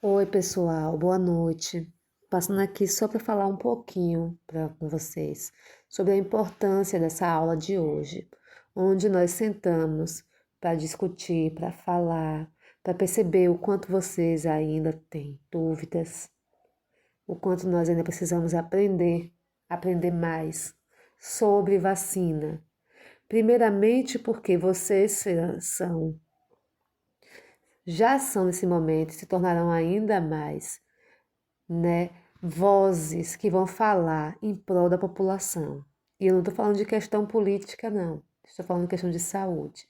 Oi, pessoal, boa noite. Passando aqui só para falar um pouquinho com vocês sobre a importância dessa aula de hoje, onde nós sentamos para discutir, para falar, para perceber o quanto vocês ainda têm dúvidas, o quanto nós ainda precisamos aprender mais sobre vacina. Primeiramente, porque vocês já são nesse momento e se tornarão ainda mais, né, vozes que vão falar em prol da população. E eu não estou falando de questão política, não. Estou falando de questão de saúde.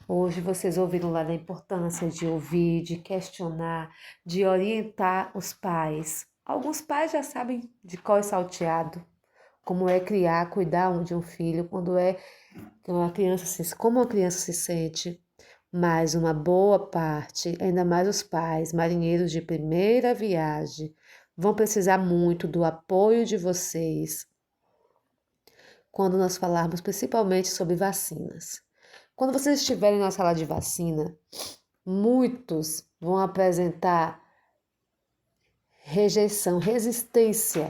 Hoje vocês ouviram lá da importância de ouvir, de questionar, de orientar os pais. Alguns pais já sabem de qual é salteado, como é criar, cuidar de um filho, como a criança se sente. Mas uma boa parte, ainda mais os pais, marinheiros de primeira viagem, vão precisar muito do apoio de vocês quando nós falarmos principalmente sobre vacinas. Quando vocês estiverem na sala de vacina, muitos vão apresentar rejeição, resistência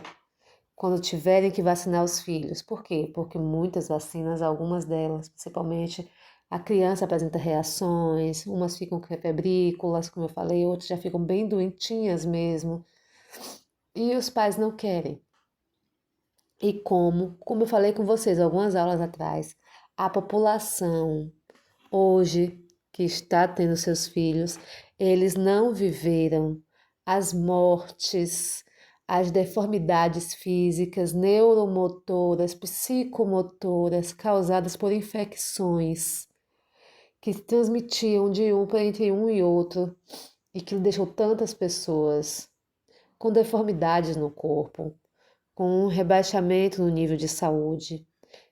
quando tiverem que vacinar os filhos. Por quê? Porque muitas vacinas, algumas delas, principalmente a criança apresenta reações, umas ficam febrículas, como eu falei, outras já ficam bem doentinhas mesmo. E os pais não querem. E como eu falei com vocês algumas aulas atrás, a população hoje que está tendo seus filhos, eles não viveram as mortes, as deformidades físicas, neuromotoras, psicomotoras causadas por infecções que se transmitiam entre um e outro e que deixou tantas pessoas com deformidades no corpo, com um rebaixamento no nível de saúde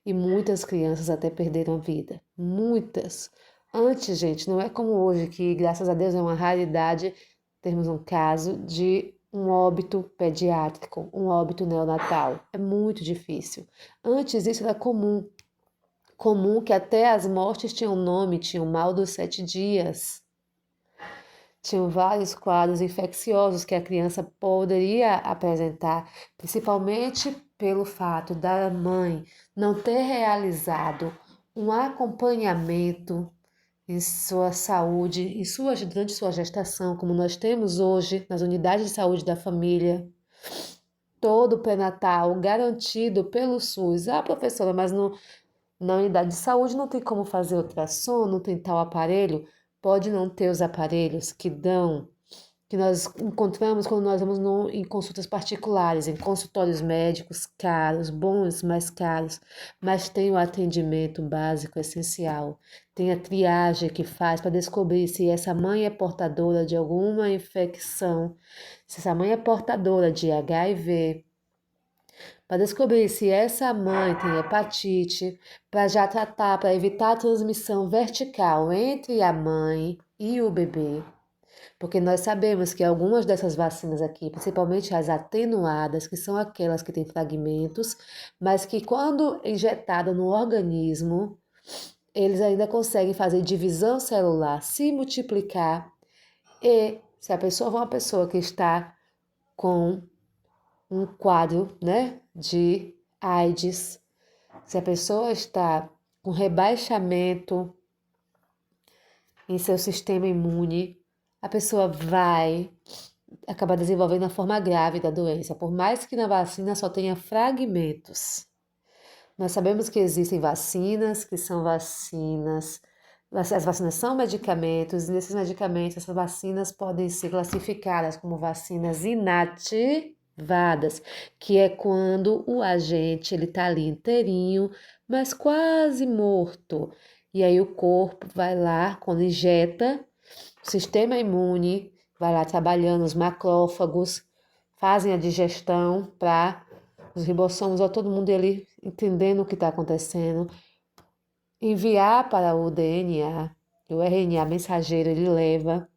e muitas crianças até perderam a vida. Muitas. Antes, gente, não é como hoje, que graças a Deus é uma raridade termos um caso de um óbito pediátrico, um óbito neonatal. É muito difícil. Antes isso era comum. Comum que até as mortes tinham nome, tinham mal dos 7 dias. Tinham vários quadros infecciosos que a criança poderia apresentar, principalmente pelo fato da mãe não ter realizado um acompanhamento em sua saúde, durante sua gestação, como nós temos hoje nas unidades de saúde da família, todo o pré-natal garantido pelo SUS. Ah, professora, mas na unidade de saúde não tem como fazer ultrassom, não tem tal aparelho. Pode não ter os aparelhos que nós encontramos quando nós vamos em consultas particulares, em consultórios médicos caros, bons, mais caros, mas tem o atendimento básico essencial. Tem a triagem que faz para descobrir se essa mãe é portadora de alguma infecção, se essa mãe é portadora de HIV, para descobrir se essa mãe tem hepatite, para já tratar, para evitar a transmissão vertical entre a mãe e o bebê. Porque nós sabemos que algumas dessas vacinas aqui, principalmente as atenuadas, que são aquelas que têm fragmentos, mas que quando injetada no organismo, eles ainda conseguem fazer divisão celular, se multiplicar e se a pessoa for uma pessoa que está com um quadro, né, de AIDS, se a pessoa está com rebaixamento em seu sistema imune, a pessoa vai acabar desenvolvendo a forma grave da doença, por mais que na vacina só tenha fragmentos. Nós sabemos que existem vacinas, que são vacinas, as vacinas são medicamentos, e nesses medicamentos, essas vacinas podem ser classificadas como vacinas inativadas, que é quando o agente ele está ali inteirinho, mas quase morto. E aí o corpo vai lá, quando injeta, o sistema imune vai lá trabalhando, os macrófagos fazem a digestão para os ribossomos, ou todo mundo ali entendendo o que está acontecendo, enviar para o DNA, o RNA mensageiro ele leva,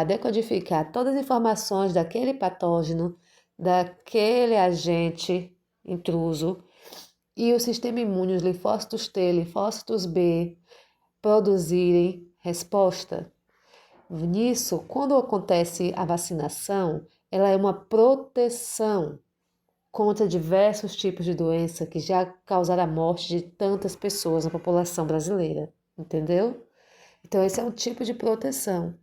decodificar todas as informações daquele patógeno, daquele agente intruso, e o sistema imune, os linfócitos T, linfócitos B, produzirem resposta. Nisso, quando acontece a vacinação, ela é uma proteção contra diversos tipos de doença que já causaram a morte de tantas pessoas na população brasileira, entendeu? Então, esse é um tipo de proteção.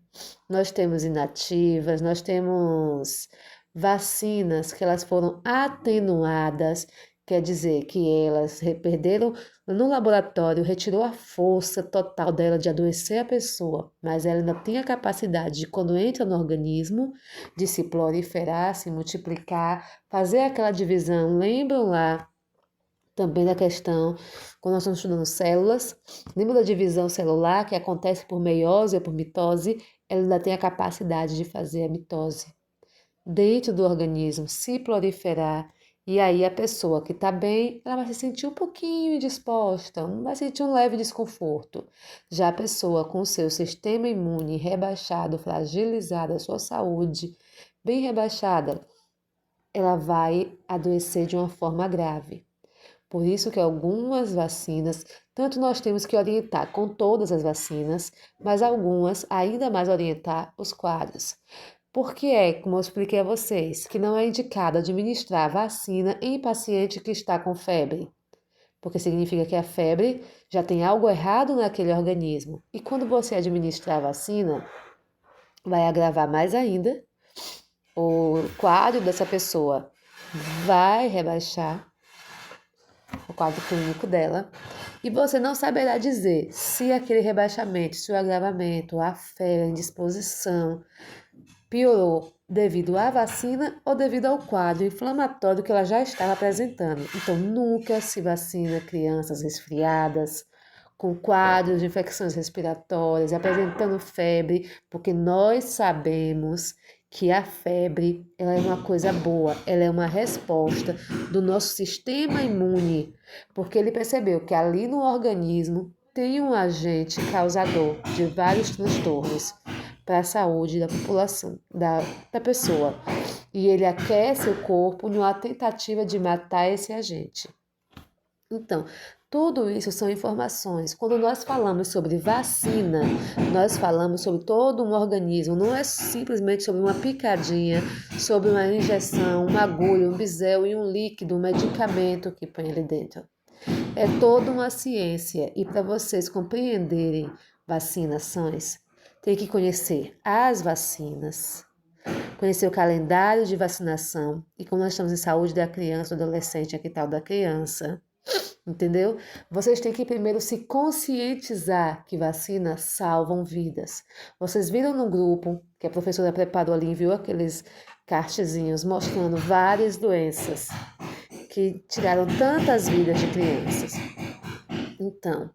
Nós temos inativas, nós temos vacinas que elas foram atenuadas, quer dizer que elas perderam no laboratório, retirou a força total dela de adoecer a pessoa, mas ela ainda tem a capacidade de, quando entra no organismo, de se proliferar, se multiplicar, fazer aquela divisão. Lembram lá também da questão, quando nós estamos estudando células, lembra da divisão celular que acontece por meiose ou por mitose? Ela ainda tem a capacidade de fazer a mitose dentro do organismo, se proliferar. E aí a pessoa que está bem, ela vai se sentir um pouquinho indisposta, vai sentir um leve desconforto. Já a pessoa com o seu sistema imune rebaixado, fragilizada, a sua saúde bem rebaixada, ela vai adoecer de uma forma grave. Por isso que algumas vacinas, tanto nós temos que orientar com todas as vacinas, mas algumas ainda mais orientar os quadros. Porque como eu expliquei a vocês, que não é indicado administrar vacina em paciente que está com febre, porque significa que a febre já tem algo errado naquele organismo. E quando você administrar a vacina, vai agravar mais ainda, o quadro dessa pessoa vai rebaixar o quadro clínico dela, e você não saberá dizer se aquele rebaixamento, se o agravamento, a febre, a indisposição piorou devido à vacina ou devido ao quadro inflamatório que ela já estava apresentando. Então, nunca se vacina crianças resfriadas, com quadros de infecções respiratórias, apresentando febre, porque nós sabemos que a febre ela é uma coisa boa, ela é uma resposta do nosso sistema imune, porque ele percebeu que ali no organismo tem um agente causador de vários transtornos para a saúde da população, da pessoa. E ele aquece o corpo numa tentativa de matar esse agente. Então, tudo isso são informações. Quando nós falamos sobre vacina, nós falamos sobre todo um organismo, não é simplesmente sobre uma picadinha, sobre uma injeção, uma agulha, um bisel e um líquido, um medicamento que põe ali dentro. É toda uma ciência e para vocês compreenderem vacinações, tem que conhecer as vacinas, conhecer o calendário de vacinação e como nós estamos em saúde da criança, do adolescente, aqui tal da criança. Entendeu? Vocês têm que primeiro se conscientizar que vacinas salvam vidas. Vocês viram no grupo que a professora preparou ali, enviou aqueles cartezinhos mostrando várias doenças que tiraram tantas vidas de crianças. Então,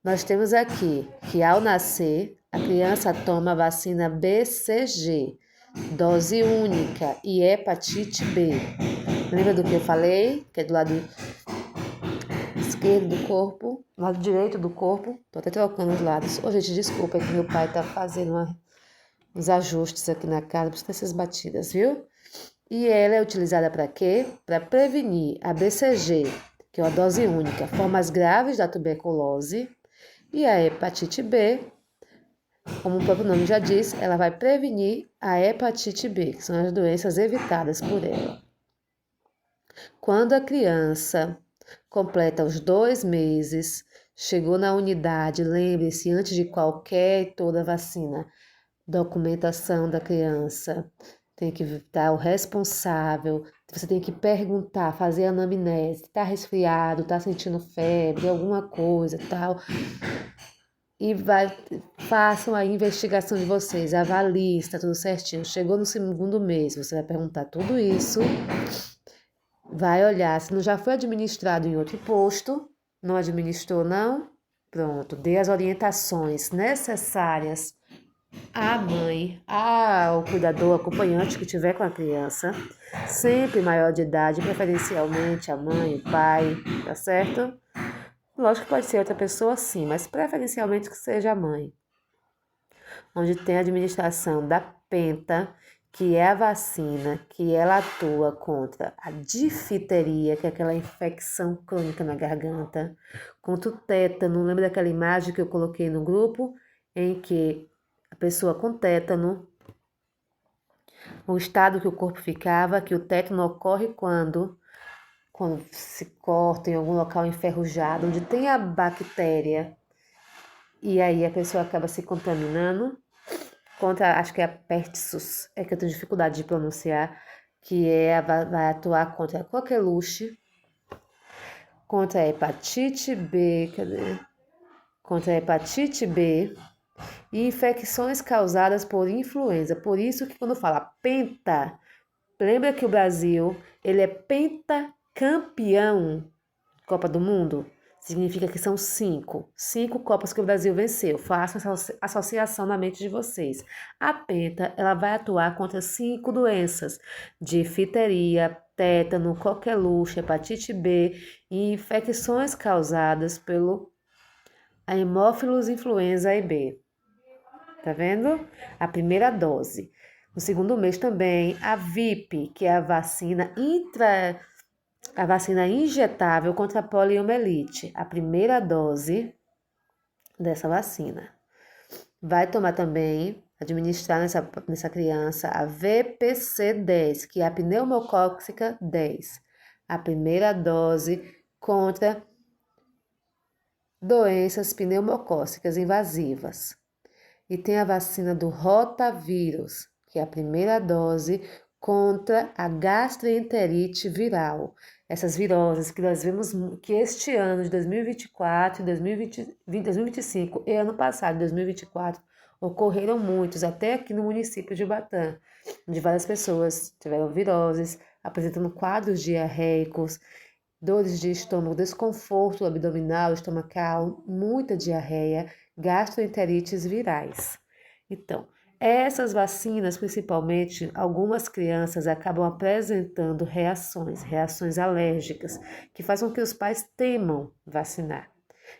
nós temos aqui que ao nascer, a criança toma a vacina BCG, dose única e hepatite B. Lembra do que eu falei? Que é do lado esquerdo do corpo, lado direito do corpo. Tô até trocando os lados. Ô, gente, desculpa, é que meu pai tá fazendo uns ajustes aqui na casa, precisa essas batidas, viu? E ela é utilizada para quê? Para prevenir a BCG, que é uma dose única, formas graves da tuberculose, e a hepatite B, como o próprio nome já diz, ela vai prevenir a hepatite B, que são as doenças evitadas por ela. Quando a criança completa os 2 meses, chegou na unidade, lembre-se, antes de qualquer e toda vacina, documentação da criança, tem que estar o responsável, você tem que perguntar, fazer a anamnese, está resfriado, está sentindo febre, alguma coisa, tal. E façam a investigação de vocês, avaliem se está tudo certinho. Chegou no 2º mês, você vai perguntar tudo isso, vai olhar se não já foi administrado em outro posto, não administrou não, pronto, dê as orientações necessárias à mãe, ao cuidador, acompanhante que estiver com a criança, sempre maior de idade, preferencialmente a mãe, o pai, tá certo? Lógico que pode ser outra pessoa sim, mas preferencialmente que seja a mãe. Onde tem a administração da penta, que é a vacina, que ela atua contra a difteria, que é aquela infecção crônica na garganta, contra o tétano. Lembra daquela imagem que eu coloquei no grupo, em que pessoa com tétano, o estado que o corpo ficava, que o tétano ocorre quando se corta em algum local enferrujado, onde tem a bactéria, e aí a pessoa acaba se contaminando contra, acho que é a pertussis, é que eu tenho dificuldade de pronunciar, vai atuar contra a coqueluche, contra a hepatite B, contra a hepatite B e infecções causadas por influenza. Por isso que quando fala penta, lembra que o Brasil, ele é pentacampeão Copa do Mundo? Significa que são cinco Copas que o Brasil venceu. Façam essa associação na mente de vocês. A penta, ela vai atuar contra 5 doenças: difteria, tétano, coqueluche, hepatite B e infecções causadas pelo Haemophilus influenza B. Tá vendo? A primeira dose. No segundo mês também, a VIP, que é a vacina injetável contra a poliomielite, a primeira dose dessa vacina. Vai tomar também, administrar nessa criança, a VPC-10, que é a pneumocócica 10, a primeira dose contra doenças pneumocócicas invasivas. E tem a vacina do rotavírus, que é a primeira dose contra a gastroenterite viral. Essas viroses que nós vemos que este ano de 2024, 2025 e ano passado, 2024, ocorreram muitos, até aqui no município de Ubatã, onde várias pessoas tiveram viroses, apresentando quadros diarreicos, dores de estômago, desconforto abdominal, estomacal, muita diarreia, gastroenterites virais. Então, essas vacinas, principalmente, algumas crianças acabam apresentando reações alérgicas, que fazem com que os pais temam vacinar.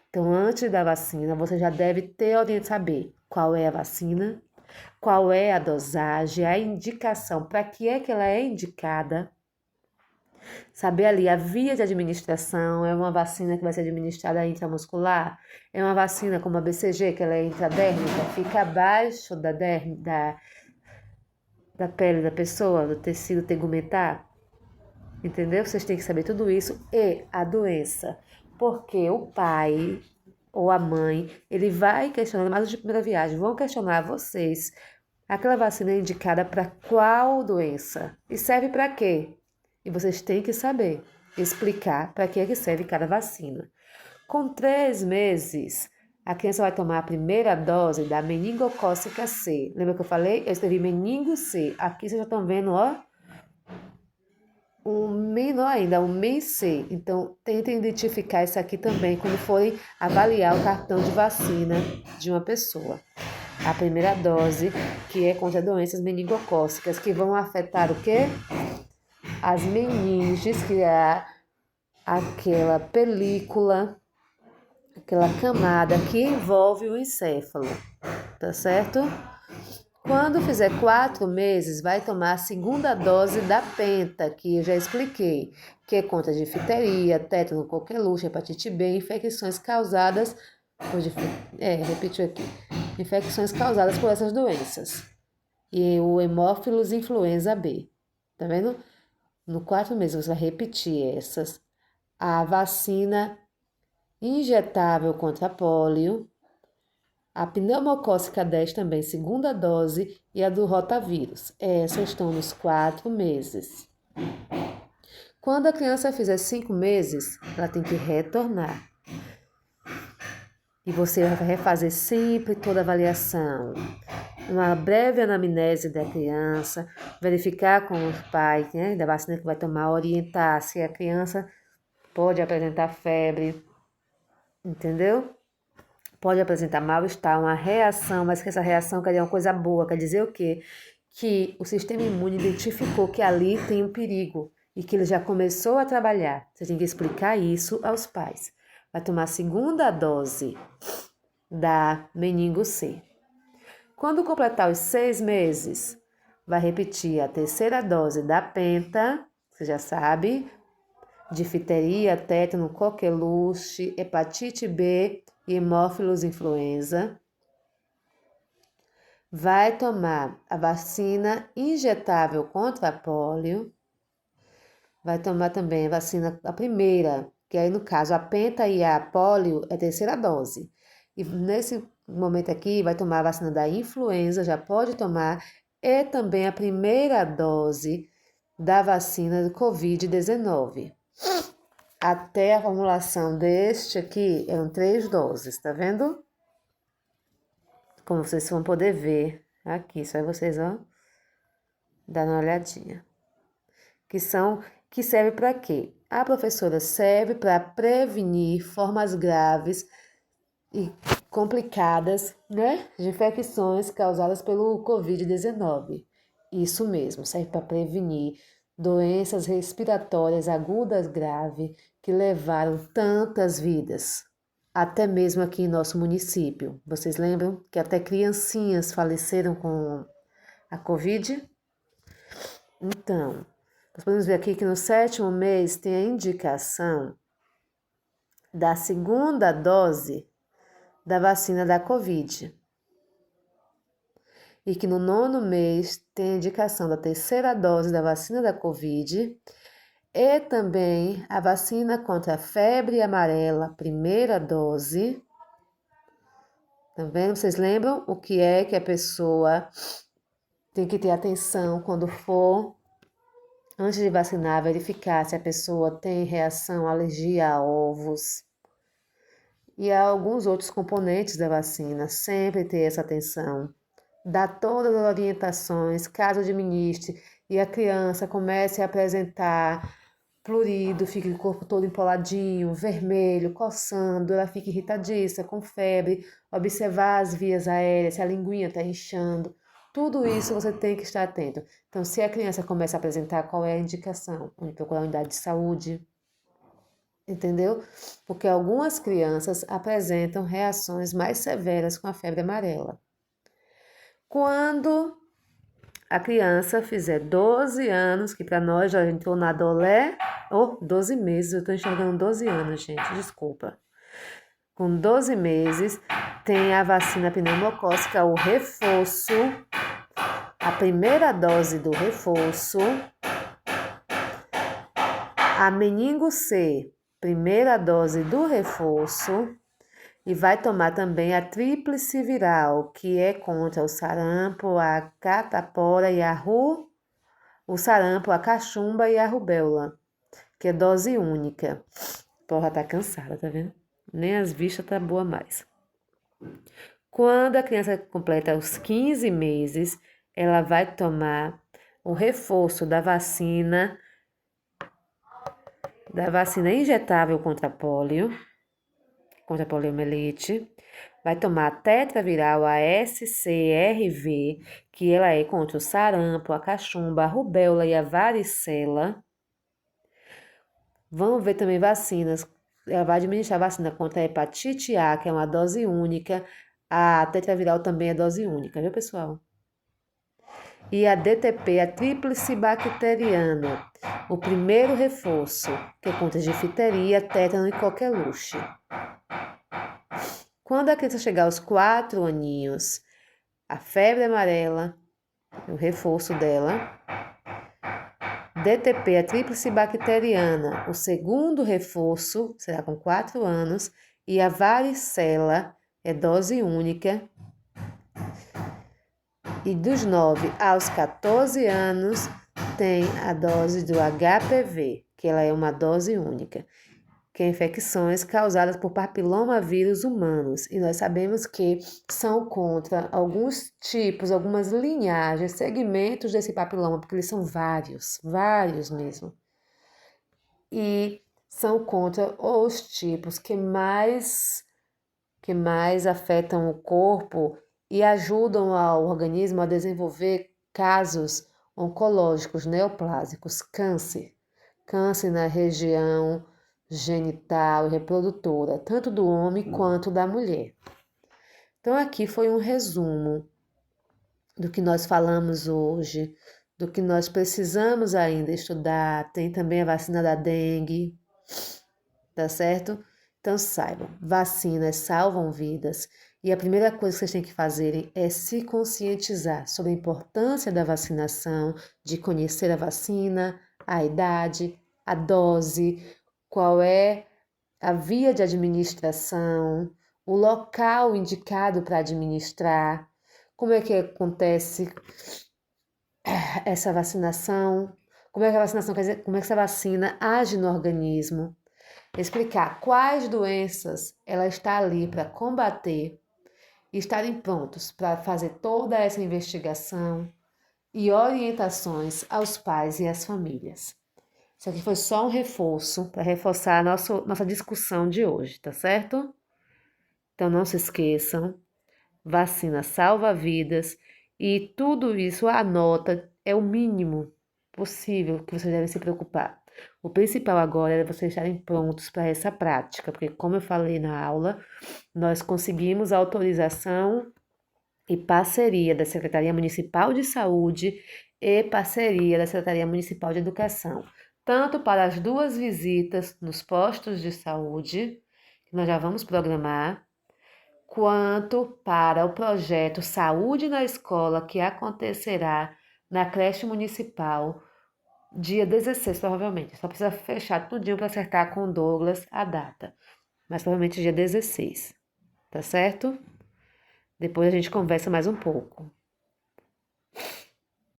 Então, antes da vacina, você já deve saber qual é a vacina, qual é a dosagem, a indicação, para que é que ela é indicada. Saber ali a via de administração, é uma vacina que vai ser administrada intramuscular, é uma vacina como a BCG, que ela é intradérmica, fica abaixo da pele da pessoa, do tecido tegumentar, entendeu? Vocês têm que saber tudo isso e a doença, porque o pai ou a mãe, ele vai questionar, mais de primeira viagem, vão questionar vocês, aquela vacina é indicada para qual doença? E serve para quê? E vocês têm que saber explicar para que é que serve cada vacina. Com 3 meses, a criança vai tomar a primeira dose da meningocócica C. Lembra que eu falei? Eu escrevi meningo C. Aqui vocês já estão vendo, ó, um menor ainda, um MEN-C. Então, tentem identificar isso aqui também quando forem avaliar o cartão de vacina de uma pessoa. A primeira dose, que é contra doenças meningocócicas, que vão afetar o quê? As meninges, que é aquela película, aquela camada que envolve o encéfalo, tá certo? Quando fizer 4 meses, vai tomar a segunda dose da penta, que eu já expliquei, que é contra difteria, tétano, coqueluche, hepatite B, infecções causadas repetiu aqui, infecções causadas por essas doenças. E o Haemophilus influenza B, tá vendo? No 4 meses você vai repetir essas. A vacina injetável contra a polio, a pneumocócica 10 também, segunda dose, e a do rotavírus. Essas estão nos 4 meses. Quando a criança fizer 5 meses, ela tem que retornar. E você vai refazer sempre toda a avaliação. Uma breve anamnese da criança, verificar com os pais, né, da vacina que vai tomar, orientar se a criança pode apresentar febre, entendeu? Pode apresentar mal-estar, uma reação, mas que essa reação quer dizer uma coisa boa, quer dizer o quê? Que o sistema imune identificou que ali tem um perigo e que ele já começou a trabalhar. Você tem que explicar isso aos pais. Vai tomar a segunda dose da meningo C. Quando completar os 6 meses, vai repetir a terceira dose da penta, você já sabe, difteria, tétano, coqueluche, hepatite B e Haemophilus influenza. vai tomar a vacina injetável contra pólio, vai tomar também a vacina, a primeira, que aí no caso a penta e a pólio é a terceira dose. E nesse momento aqui vai tomar a vacina da influenza, já pode tomar, e também a primeira dose da vacina do Covid-19. Até a formulação deste aqui eram 3 doses, tá vendo? Como vocês vão poder ver aqui, só vocês vão dar uma olhadinha. Que serve para quê? A professora serve para prevenir formas graves e complicadas, né, de infecções causadas pelo Covid-19. Isso mesmo, serve para prevenir doenças respiratórias agudas graves que levaram tantas vidas. Até mesmo aqui em nosso município. Vocês lembram que até criancinhas faleceram com a Covid? Então, nós podemos ver aqui que no 7º mês tem a indicação da segunda dose da vacina da Covid. E que no 9º mês tem a indicação da terceira dose da vacina da Covid e também a vacina contra a febre amarela, primeira dose. Tá vendo? Vocês lembram o que é que a pessoa tem que ter atenção quando for, antes de vacinar, verificar se a pessoa tem reação, alergia a ovos e a alguns outros componentes da vacina. Sempre ter essa atenção. Dar todas as orientações, caso administre e a criança comece a apresentar prurido, fica o corpo todo empoladinho, vermelho, coçando, ela fica irritadiça, com febre, observar as vias aéreas, se a linguinha está inchando. Tudo isso você tem que estar atento. Então, se a criança começa a apresentar, qual é a indicação? Onde procurar a unidade de saúde, entendeu? Porque algumas crianças apresentam reações mais severas com a febre amarela. Quando a criança fizer 12 anos, que para nós já entrou na adolé, 12 meses, eu estou enxergando 12 anos, gente, desculpa. Com 12 meses, tem a vacina pneumocócica, o reforço, a primeira dose do reforço, a meningo C, primeira dose do reforço, e vai tomar também a tríplice viral, que é contra o sarampo, a catapora e o sarampo, a cachumba e a rubéola, que é dose única. Porra, tá cansada, tá vendo? Nem as vistas tá boa mais. Quando a criança completa os 15 meses, ela vai tomar o reforço da vacina injetável contra polio, contra a poliomielite, vai tomar a tetraviral, a SCRV, que ela é contra o sarampo, a cachumba, a rubéola e a varicela. Vamos ver também vacinas. Ela vai administrar vacina contra a hepatite A, que é uma dose única. A tetraviral também é dose única, viu, pessoal? E a DTP, a tríplice bacteriana, o primeiro reforço, que é contra difteria, tétano e coqueluche. Quando a criança chegar aos 4 aninhos, a febre amarela, o reforço dela, DTP, a tríplice bacteriana, o segundo reforço, será com 4 anos, e a varicela é dose única. E dos 9 aos 14 anos, tem a dose do HPV, que ela é uma dose única, que é infecções causadas por papilomavírus humanos. E nós sabemos que são contra alguns tipos, algumas linhagens, segmentos desse papiloma, porque eles são vários mesmo. E são contra os tipos que mais afetam o corpo e ajudam ao organismo a desenvolver casos oncológicos neoplásicos, câncer na região genital e reprodutora, tanto do homem quanto da mulher. Então, aqui foi um resumo do que nós falamos hoje, do que nós precisamos ainda estudar. Tem também a vacina da dengue, tá certo? Então, saibam, vacinas salvam vidas E a primeira coisa que vocês têm que fazerem é se conscientizar sobre a importância da vacinação, de conhecer a vacina, a idade, a dose, qual é a via de administração, o local indicado para administrar, como é que acontece essa vacinação, como é que a vacinação quer dizer, como é que essa vacina age no organismo, explicar quais doenças ela está ali para combater e estarem prontos para fazer toda essa investigação e orientações aos pais e às famílias. Isso aqui foi só um reforço para reforçar a nossa discussão de hoje, tá certo? Então não se esqueçam, vacina salva vidas e tudo isso, a nota é o mínimo possível que vocês devem se preocupar. O principal agora é vocês estarem prontos para essa prática, porque como eu falei na aula, nós conseguimos a autorização e parceria da Secretaria Municipal de Saúde e parceria da Secretaria Municipal de Educação, tanto para as 2 visitas nos postos de saúde, que nós já vamos programar, quanto para o projeto Saúde na Escola, que acontecerá na creche municipal, dia 16, provavelmente. Só precisa fechar tudinho para acertar com o Douglas a data, mas provavelmente dia 16, tá certo? Depois a gente conversa mais um pouco.